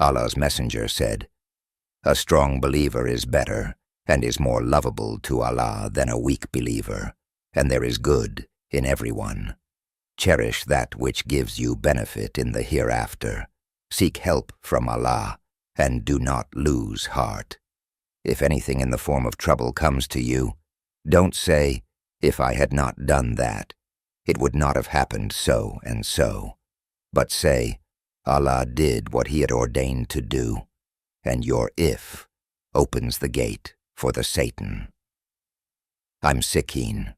Allah's messenger said, "A strong believer is better and is more lovable to Allah than a weak believer, and there is good in everyone. Cherish that which gives you benefit in the hereafter. Seek help from Allah, and do not lose heart. If anything in the form of trouble comes to you, don't say, 'If I had not done that, it would not have happened so and so,' but say, 'Allah did what He had ordained to do,' and your 'if' opens the gate for the Satan." I'm Sikhin,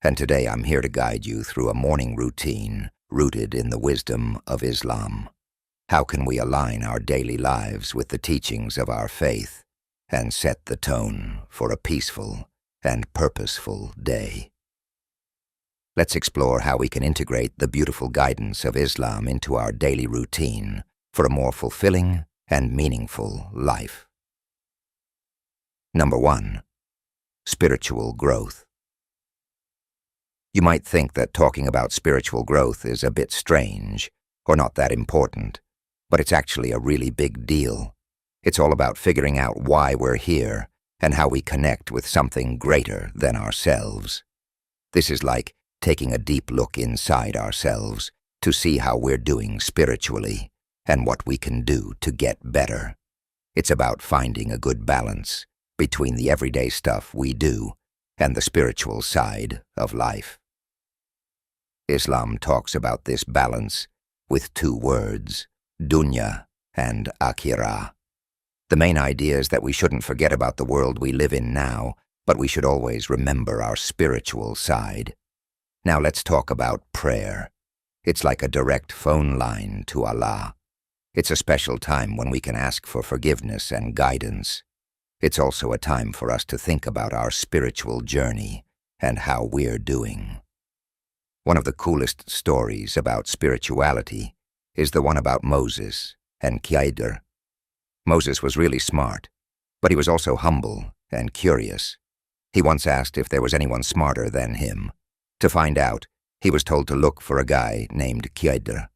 and today I'm here to guide you through a morning routine rooted in the wisdom of Islam. How can we align our daily lives with the teachings of our faith and set the tone for a peaceful and purposeful day? Let's explore how we can integrate the beautiful guidance of Islam into our daily routine for a more fulfilling and meaningful life. Number 1. Spiritual growth. You might think that talking about spiritual growth is a bit strange or not that important, but it's actually a really big deal. It's all about figuring out why we're here and how we connect with something greater than ourselves. This is like taking a deep look inside ourselves to see how we're doing spiritually and what we can do to get better. It's about finding a good balance between the everyday stuff we do and the spiritual side of life. Islam talks about this balance with 2 words, dunya and akhirah. The main idea is that we shouldn't forget about the world we live in now, but we should always remember our spiritual side. Now let's talk about prayer. It's like a direct phone line to Allah. It's a special time when we can ask for forgiveness and guidance. It's also a time for us to think about our spiritual journey and how we're doing. One of the coolest stories about spirituality is the one about Moses and Khidr. Moses was really smart, but he was also humble and curious. He once asked if there was anyone smarter than him. To find out, he was told to look for a guy named Khidr.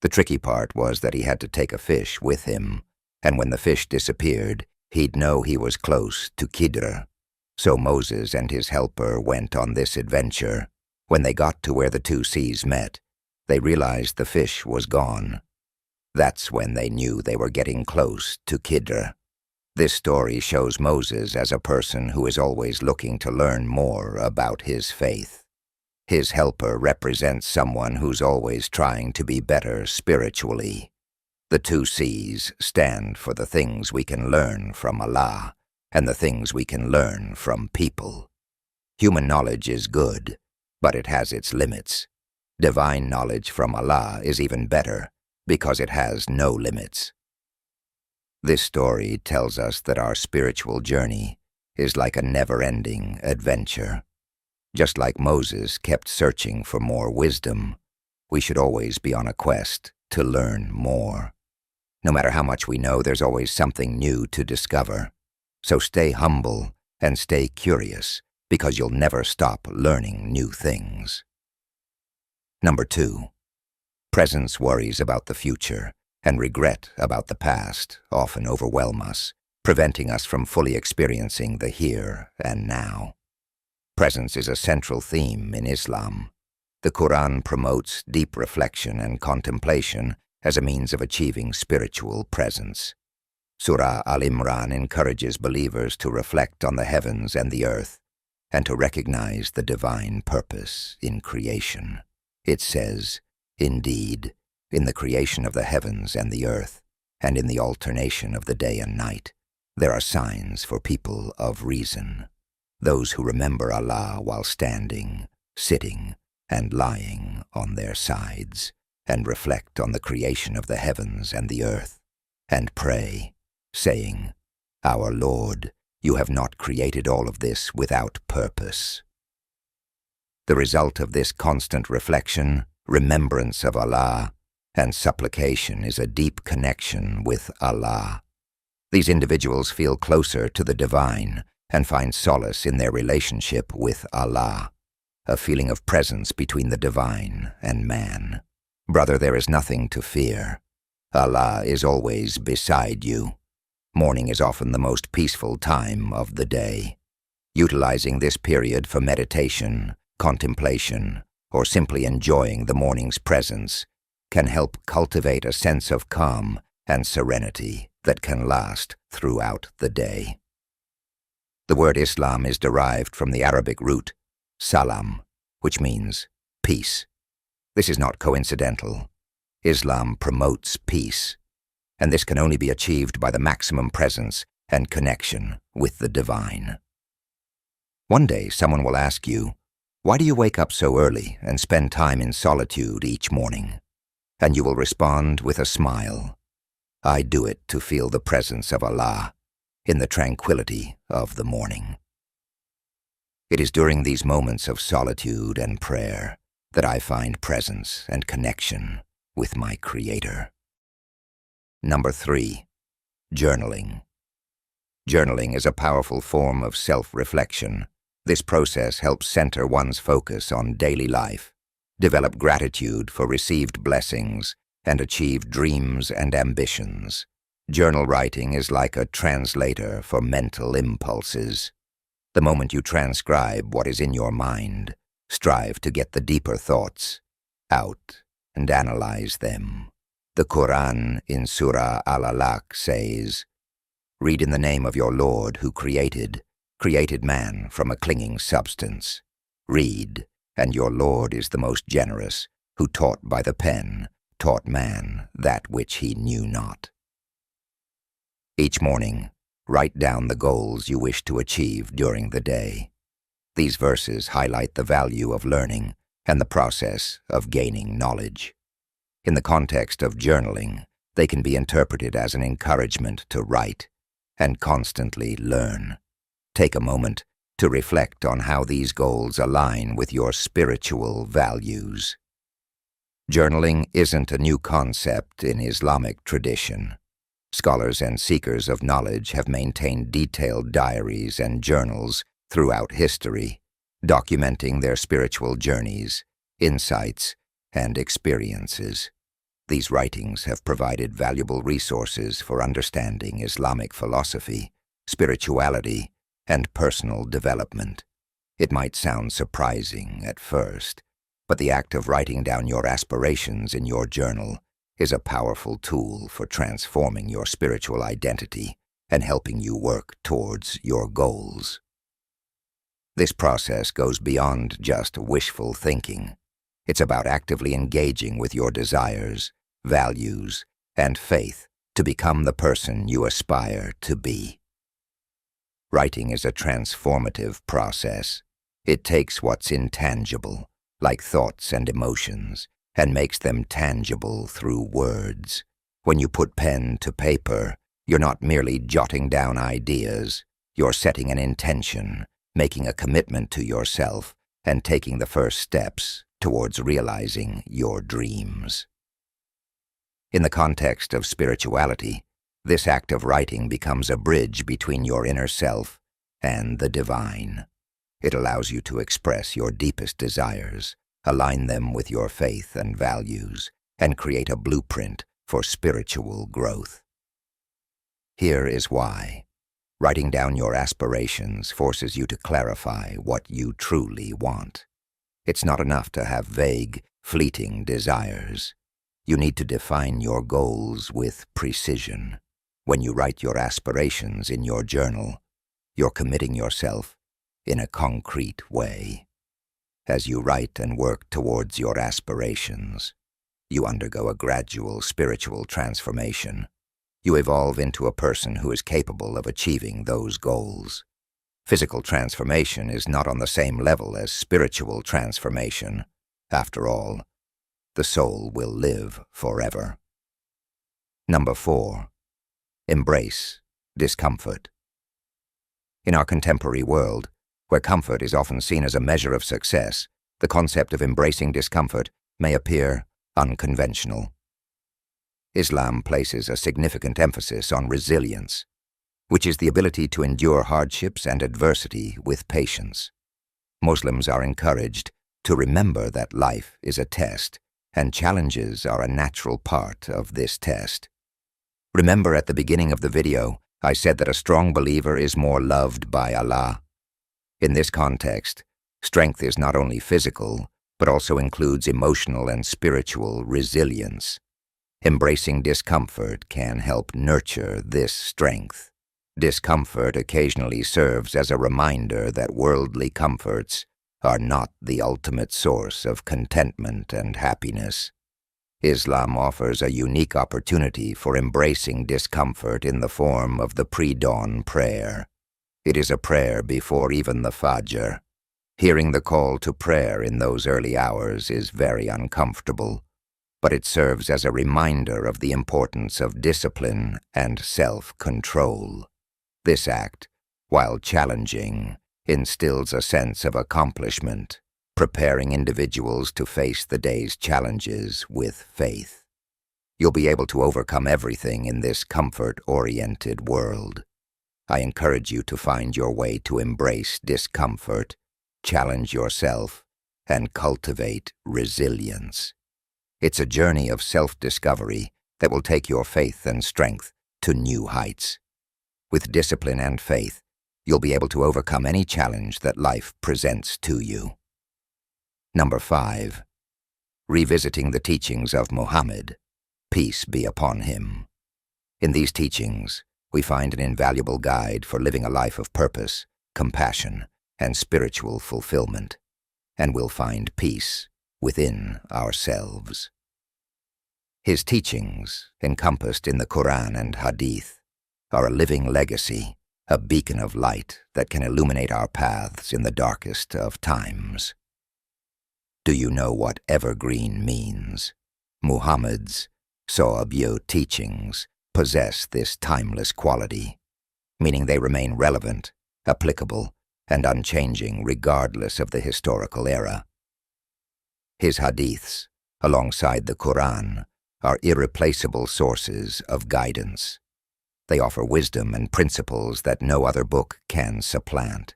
The tricky part was that he had to take a fish with him, and when the fish disappeared, he'd know he was close to Khidr. So Moses and his helper went on this adventure. When they got to where the 2 seas met, they realized the fish was gone. That's when they knew they were getting close to Khidr. This story shows Moses as a person who is always looking to learn more about his faith. His helper represents someone who's always trying to be better spiritually. The 2 C's stand for the things we can learn from Allah and the things we can learn from people. Human knowledge is good, but it has its limits. Divine knowledge from Allah is even better because it has no limits. This story tells us that our spiritual journey is like a never-ending adventure. Just like Moses kept searching for more wisdom, we should always be on a quest to learn more. No matter how much we know, there's always something new to discover. So stay humble and stay curious, because you'll never stop learning new things. Number 2. Presence worries about the future and regret about the past often overwhelm us, preventing us from fully experiencing the here and now. Presence is a central theme in Islam. The Quran promotes deep reflection and contemplation as a means of achieving spiritual presence. Surah Al-Imran encourages believers to reflect on the heavens and the earth and to recognize the divine purpose in creation. It says, "Indeed, in the creation of the heavens and the earth, and in the alternation of the day and night, there are signs for people of reason, those who remember Allah while standing, sitting, and lying on their sides, and reflect on the creation of the heavens and the earth, and pray, saying, 'Our Lord, you have not created all of this without purpose.'" The result of this constant reflection, remembrance of Allah, and supplication is a deep connection with Allah. These individuals feel closer to the divine and find solace in their relationship with Allah, a feeling of presence between the divine and man. Brother, there is nothing to fear. Allah is always beside you. Morning is often the most peaceful time of the day. Utilizing this period for meditation, contemplation, or simply enjoying the morning's presence can help cultivate a sense of calm and serenity that can last throughout the day. The word Islam is derived from the Arabic root salam, which means peace. This is not coincidental. Islam promotes peace, and this can only be achieved by the maximum presence and connection with the divine. One day someone will ask you, "Why do you wake up so early and spend time in solitude each morning?" And you will respond with a smile, "I do it to feel the presence of Allah in the tranquility of the morning." It is during these moments of solitude and prayer that I find presence and connection with my Creator. Number 3, journaling. Journaling is a powerful form of self-reflection. This process helps center one's focus on daily life, develop gratitude for received blessings, and achieve dreams and ambitions. Journal writing is like a translator for mental impulses. The moment you transcribe what is in your mind, strive to get the deeper thoughts out and analyze them. The Quran in Surah Al-Alaq says, "Read in the name of your Lord who created man from a clinging substance. Read, and your Lord is the most generous, who taught by the pen, taught man that which he knew not." Each morning, write down the goals you wish to achieve during the day. These verses highlight the value of learning and the process of gaining knowledge. In the context of journaling, they can be interpreted as an encouragement to write and constantly learn. Take a moment to reflect on how these goals align with your spiritual values. Journaling isn't a new concept in Islamic tradition. Scholars and seekers of knowledge have maintained detailed diaries and journals throughout history, documenting their spiritual journeys, insights, and experiences. These writings have provided valuable resources for understanding Islamic philosophy, spirituality, and personal development. It might sound surprising at first, but the act of writing down your aspirations in your journal is a powerful tool for transforming your spiritual identity and helping you work towards your goals. This process goes beyond just wishful thinking. It's about actively engaging with your desires, values, and faith to become the person you aspire to be. Writing is a transformative process. It takes what's intangible, like thoughts and emotions, and makes them tangible through words. When you put pen to paper, you're not merely jotting down ideas. You're setting an intention, making a commitment to yourself, and taking the first steps towards realizing your dreams. In the context of spirituality, this act of writing becomes a bridge between your inner self and the divine. It allows you to express your deepest desires, align them with your faith and values, and create a blueprint for spiritual growth. Here is why. Writing down your aspirations forces you to clarify what you truly want. It's not enough to have vague, fleeting desires. You need to define your goals with precision. When you write your aspirations in your journal, you're committing yourself in a concrete way. As you write and work towards your aspirations, you undergo a gradual spiritual transformation. You evolve into a person who is capable of achieving those goals. Physical transformation is not on the same level as spiritual transformation. After all, the soul will live forever. Number 4. Embrace discomfort. In our contemporary world, where comfort is often seen as a measure of success, the concept of embracing discomfort may appear unconventional. Islam places a significant emphasis on resilience, which is the ability to endure hardships and adversity with patience. Muslims are encouraged to remember that life is a test, and challenges are a natural part of this test. Remember at the beginning of the video, I said that a strong believer is more loved by Allah. In this context, strength is not only physical, but also includes emotional and spiritual resilience. Embracing discomfort can help nurture this strength. Discomfort occasionally serves as a reminder that worldly comforts are not the ultimate source of contentment and happiness. Islam offers a unique opportunity for embracing discomfort in the form of the pre-dawn prayer. It is a prayer before even the Fajr. Hearing the call to prayer in those early hours is very uncomfortable, but it serves as a reminder of the importance of discipline and self-control. This act, while challenging, instills a sense of accomplishment, preparing individuals to face the day's challenges with faith. You'll be able to overcome everything in this comfort-oriented world. I encourage you to find your way to embrace discomfort, challenge yourself, and cultivate resilience. It's a journey of self-discovery that will take your faith and strength to new heights. With discipline and faith, you'll be able to overcome any challenge that life presents to you. Number 5. Revisiting the teachings of Muhammad, peace be upon him. In these teachings, we find an invaluable guide for living a life of purpose, compassion, and spiritual fulfillment, and we'll find peace within ourselves. His teachings, encompassed in the Quran and Hadith, are a living legacy, a beacon of light that can illuminate our paths in the darkest of times. Do you know what evergreen means? Muhammad's Sahaba teachings possess this timeless quality, meaning they remain relevant, applicable, and unchanging regardless of the historical era. His hadiths, alongside the Quran, are irreplaceable sources of guidance. They offer wisdom and principles that no other book can supplant.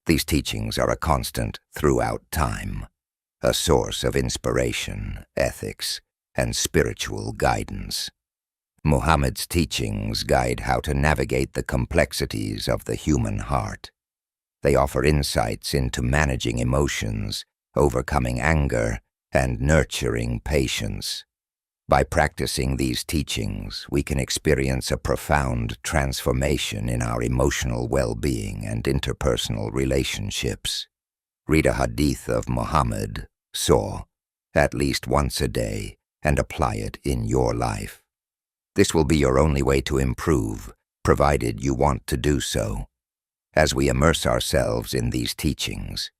These teachings are a constant throughout time, a source of inspiration, ethics, and spiritual guidance. Muhammad's teachings guide how to navigate the complexities of the human heart. They offer insights into managing emotions, overcoming anger, and nurturing patience. By practicing these teachings, we can experience a profound transformation in our emotional well-being and interpersonal relationships. Read a hadith of Muhammad, at least once a day, and apply it in your life. This will be your only way to improve, provided you want to do so. As we immerse ourselves in these teachings,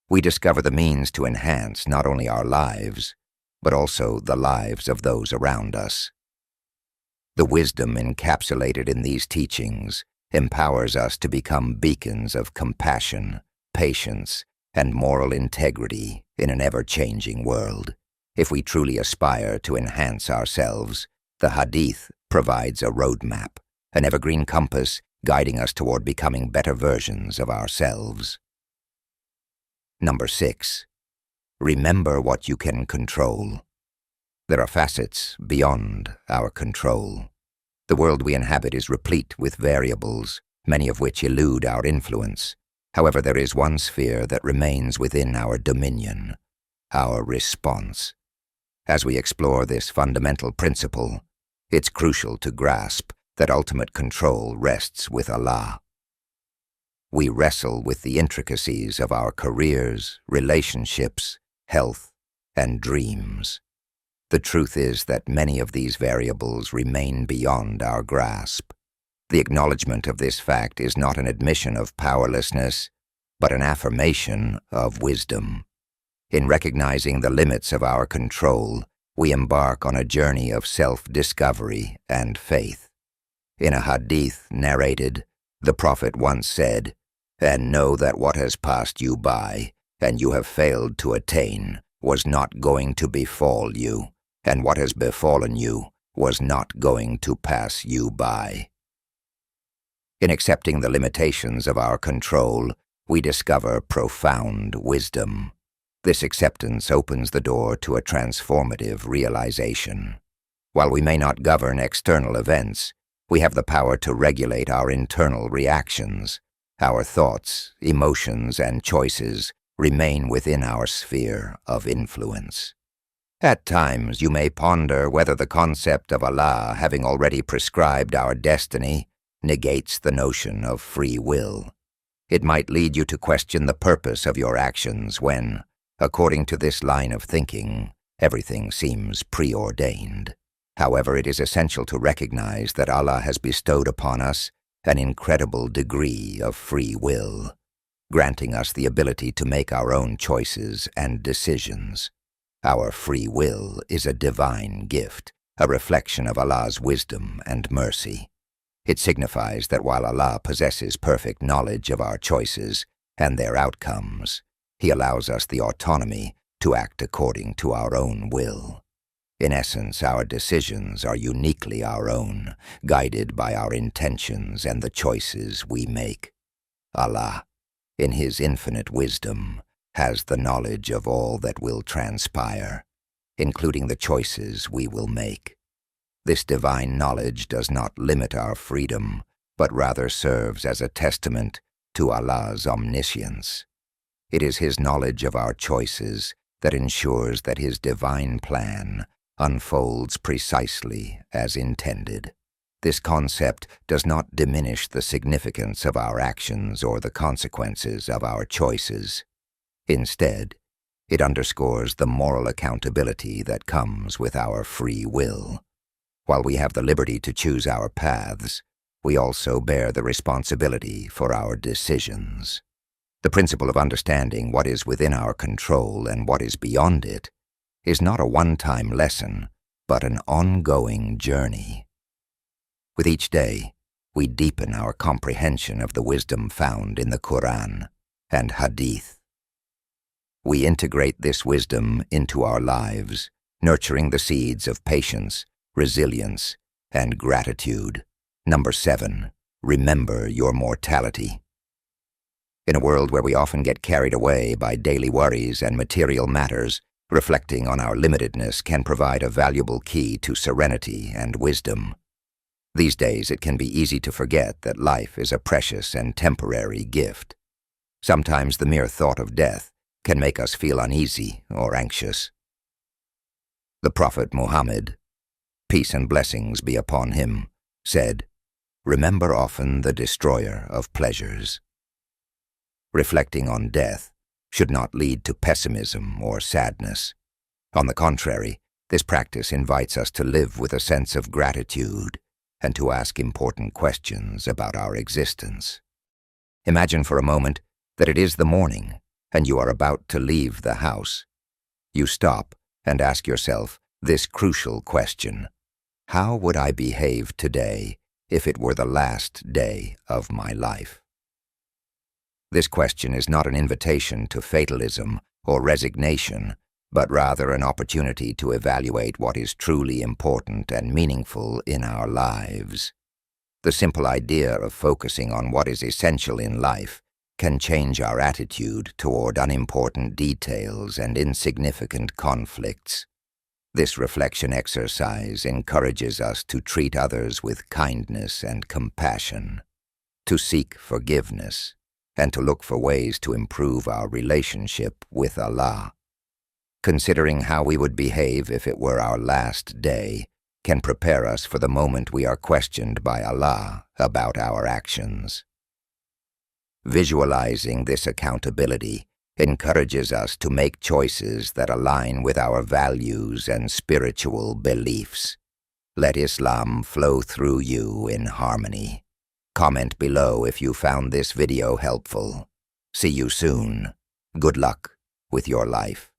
we discover the means to enhance not only our lives, but also the lives of those around us. The wisdom encapsulated in these teachings empowers us to become beacons of compassion, patience, and moral integrity in an ever-changing world. If we truly aspire to enhance ourselves, the Hadith provides a roadmap, an evergreen compass guiding us toward becoming better versions of ourselves. Number 6. Remember what you can control. There are facets beyond our control. The world we inhabit is replete with variables, many of which elude our influence. However, there is one sphere that remains within our dominion, our response. As we explore this fundamental principle, it's crucial to grasp that ultimate control rests with Allah. We wrestle with the intricacies of our careers, relationships, health, and dreams. The truth is that many of these variables remain beyond our grasp. The acknowledgement of this fact is not an admission of powerlessness, but an affirmation of wisdom. In recognizing the limits of our control, we embark on a journey of self-discovery and faith. In a hadith narrated, the Prophet once said, "And know that what has passed you by, and you have failed to attain, was not going to befall you, and what has befallen you was not going to pass you by." In accepting the limitations of our control, we discover profound wisdom. This acceptance opens the door to a transformative realization. While we may not govern external events, we have the power to regulate our internal reactions. Our thoughts, emotions, and choices remain within our sphere of influence. At times, you may ponder whether the concept of Allah having already prescribed our destiny negates the notion of free will. It might lead you to question the purpose of your actions when, according to this line of thinking, everything seems preordained. However, it is essential to recognize that Allah has bestowed upon us an incredible degree of free will, granting us the ability to make our own choices and decisions. Our free will is a divine gift, a reflection of Allah's wisdom and mercy. It signifies that while Allah possesses perfect knowledge of our choices and their outcomes, He allows us the autonomy to act according to our own will. In essence, our decisions are uniquely our own, guided by our intentions and the choices we make. Allah, in His infinite wisdom, has the knowledge of all that will transpire, including the choices we will make. This divine knowledge does not limit our freedom, but rather serves as a testament to Allah's omniscience. It is His knowledge of our choices that ensures that His divine plan unfolds precisely as intended. This concept does not diminish the significance of our actions or the consequences of our choices. Instead, it underscores the moral accountability that comes with our free will. While we have the liberty to choose our paths, we also bear the responsibility for our decisions. The principle of understanding what is within our control and what is beyond it is not a one-time lesson, but an ongoing journey. With each day, we deepen our comprehension of the wisdom found in the Quran and Hadith. We integrate this wisdom into our lives, nurturing the seeds of patience, resilience, and gratitude. Number 7, remember your mortality. In a world where we often get carried away by daily worries and material matters, reflecting on our limitedness can provide a valuable key to serenity and wisdom. These days, it can be easy to forget that life is a precious and temporary gift. Sometimes the mere thought of death can make us feel uneasy or anxious. The Prophet Muhammad, peace and blessings be upon him, said, "Remember often the destroyer of pleasures." Reflecting on death should not lead to pessimism or sadness. On the contrary, this practice invites us to live with a sense of gratitude and to ask important questions about our existence. Imagine for a moment that it is the morning and you are about to leave the house. You stop and ask yourself this crucial question: how would I behave today if it were the last day of my life? This question is not an invitation to fatalism or resignation, but rather an opportunity to evaluate what is truly important and meaningful in our lives. The simple idea of focusing on what is essential in life can change our attitude toward unimportant details and insignificant conflicts. This reflection exercise encourages us to treat others with kindness and compassion, to seek forgiveness, and to look for ways to improve our relationship with Allah. Considering how we would behave if it were our last day can prepare us for the moment we are questioned by Allah about our actions. Visualizing this accountability encourages us to make choices that align with our values and spiritual beliefs. Let Islam flow through you in harmony. Comment below if you found this video helpful. See you soon. Good luck with your life.